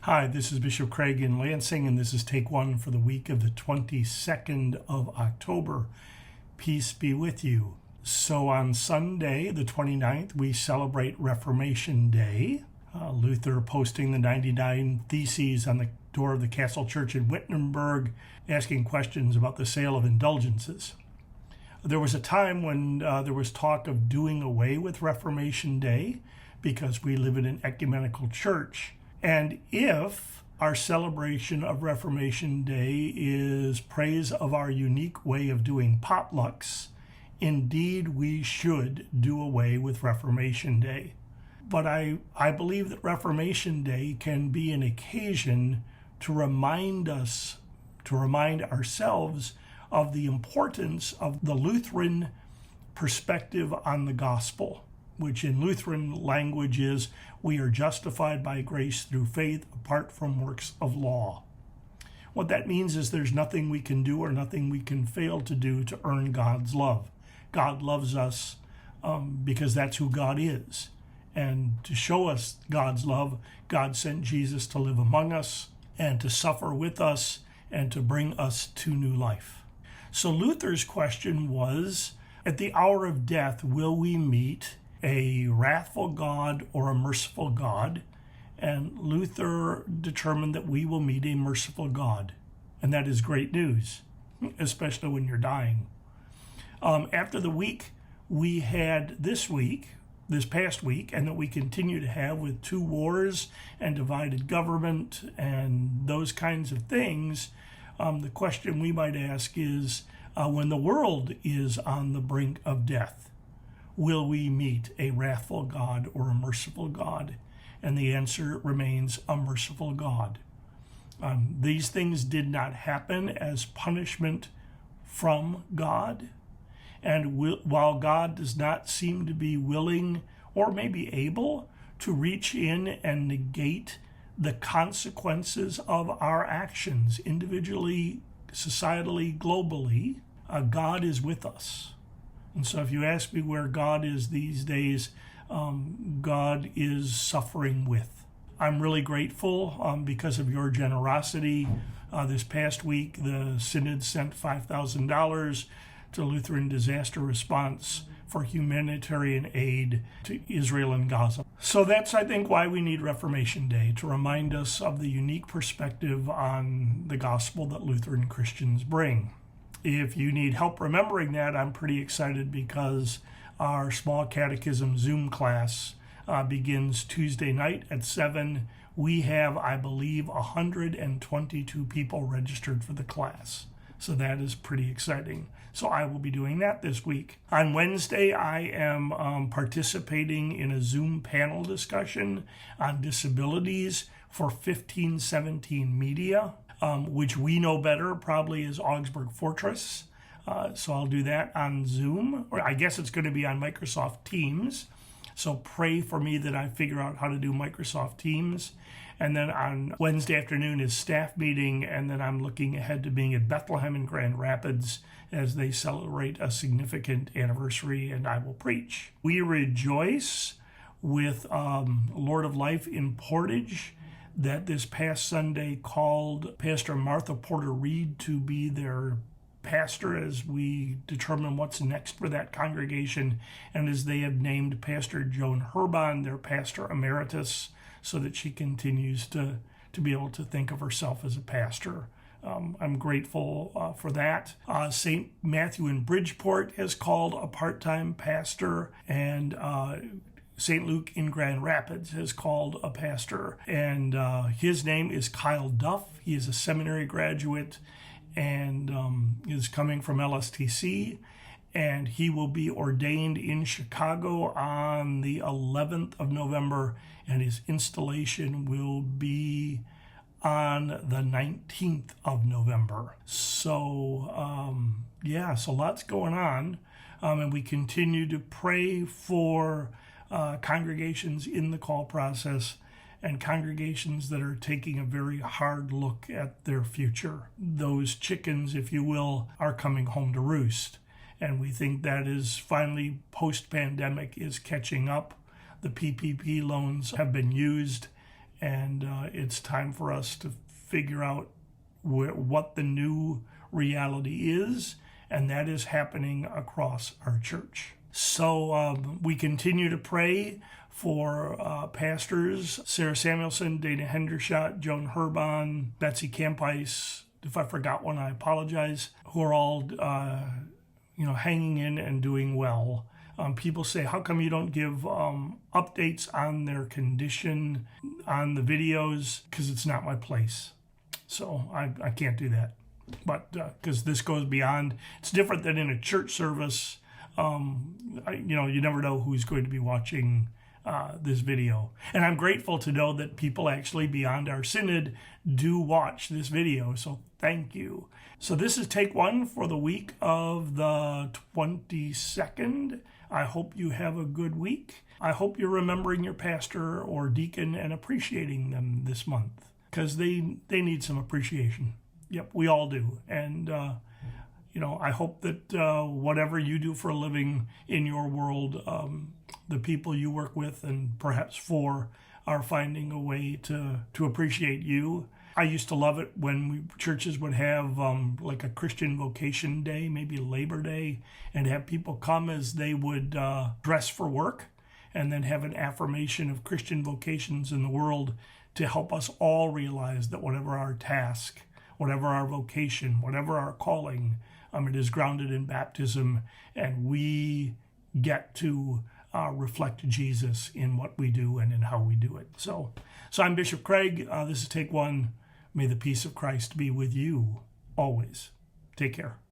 Hi, this is Bishop Craig in Lansing, and this is take one for the week of the 22nd of October. Peace be with you. So on Sunday, the 29th, we celebrate Reformation Day. Luther posting the 99 Theses on the door of the Castle Church in Wittenberg, asking questions about the sale of indulgences. There was a time when there was talk of doing away with Reformation Day because we live in an ecumenical church. And if our celebration of Reformation Day is praise of our unique way of doing potlucks, indeed we should do away with Reformation Day. But I believe that Reformation Day can be an occasion to remind ourselves of the importance of the Lutheran perspective on the gospel, which in Lutheran language is, we are justified by grace through faith apart from works of law. What that means is there's nothing we can do or nothing we can fail to do to earn God's love. God loves us because that's who God is. And to show us God's love, God sent Jesus to live among us and to suffer with us and to bring us to new life. So Luther's question was, at the hour of death, will we meet a wrathful God or a merciful God? And Luther determined that we will meet a merciful God. And that is great news, especially when you're dying. After the week we had this past week, and that we continue to have with 2 wars and divided government and those kinds of things, the question we might ask is, when the world is on the brink of death, will we meet a wrathful God or a merciful God? And the answer remains a merciful God. These things did not happen as punishment from God. And while God does not seem to be willing or maybe able to reach in and negate the consequences of our actions individually, societally, globally, God is with us. And so if you ask me where God is these days, God is suffering with. I'm really grateful because of your generosity. This past week, the Synod sent $5,000 to Lutheran Disaster Response for humanitarian aid to Israel and Gaza. So that's, I think, why we need Reformation Day, to remind us of the unique perspective on the gospel that Lutheran Christians bring. If you need help remembering that, I'm pretty excited because our small catechism Zoom class begins Tuesday night at 7. We have, I believe, 122 people registered for the class. So that is pretty exciting. So I will be doing that this week. On Wednesday, I am participating in a Zoom panel discussion on disabilities for 1517 Media, which we know better probably is Augsburg Fortress. So I'll do that on Zoom, or I guess it's going to be on Microsoft Teams. So pray for me that I figure out how to do Microsoft Teams. And then on Wednesday afternoon is staff meeting, and then I'm looking ahead to being at Bethlehem in Grand Rapids as they celebrate a significant anniversary, and I will preach. We rejoice with Lord of Life in Portage that this past Sunday called Pastor Martha Porter Reed to be their pastor as we determine what's next for that congregation, and as they have named Pastor Joan Herbon their pastor emeritus, so that she continues to be able to think of herself as a pastor. I'm grateful for that. St. Matthew in Bridgeport has called a part-time pastor, and St. Luke in Grand Rapids has called a pastor, and his name is Kyle Duff. He is a seminary graduate and is coming from LSTC, and he will be ordained in Chicago on the 11th of November, and his installation will be on the 19th of November. So, so lots going on, and we continue to pray for congregations in the call process and congregations that are taking a very hard look at their future. Those chickens, if you will, are coming home to roost. And we think that is finally, post-pandemic, is catching up. The PPP loans have been used, and it's time for us to figure out what the new reality is, and that is happening across our church. So we continue to pray for pastors Sarah Samuelson, Dana Hendershot, Joan Herbon, Betsy Campice. If I forgot one, I apologize. Who are all hanging in and doing well. People say, how come you don't give updates on their condition on the videos? Because it's not my place. So I can't do that. But because this goes beyond, it's different than in a church service. You never know who's going to be watching this video. And I'm grateful to know that people actually beyond our synod do watch this video. So thank you. So this is take one for the week of the 22nd. I hope you have a good week. I hope you're remembering your pastor or deacon and appreciating them this month, because they need some appreciation. Yep, we all do. And, I hope that whatever you do for a living in your world, the people you work with and perhaps for are finding a way to appreciate you. I used to love it when churches would have like a Christian Vocation Day, maybe Labor Day, and have people come as they would dress for work, and then have an affirmation of Christian vocations in the world to help us all realize that whatever our task, whatever our vocation, whatever our calling, it is grounded in baptism, and we get to reflect Jesus in what we do and in how we do it. So I'm Bishop Craig. This is Take One. May the peace of Christ be with you always. Take care.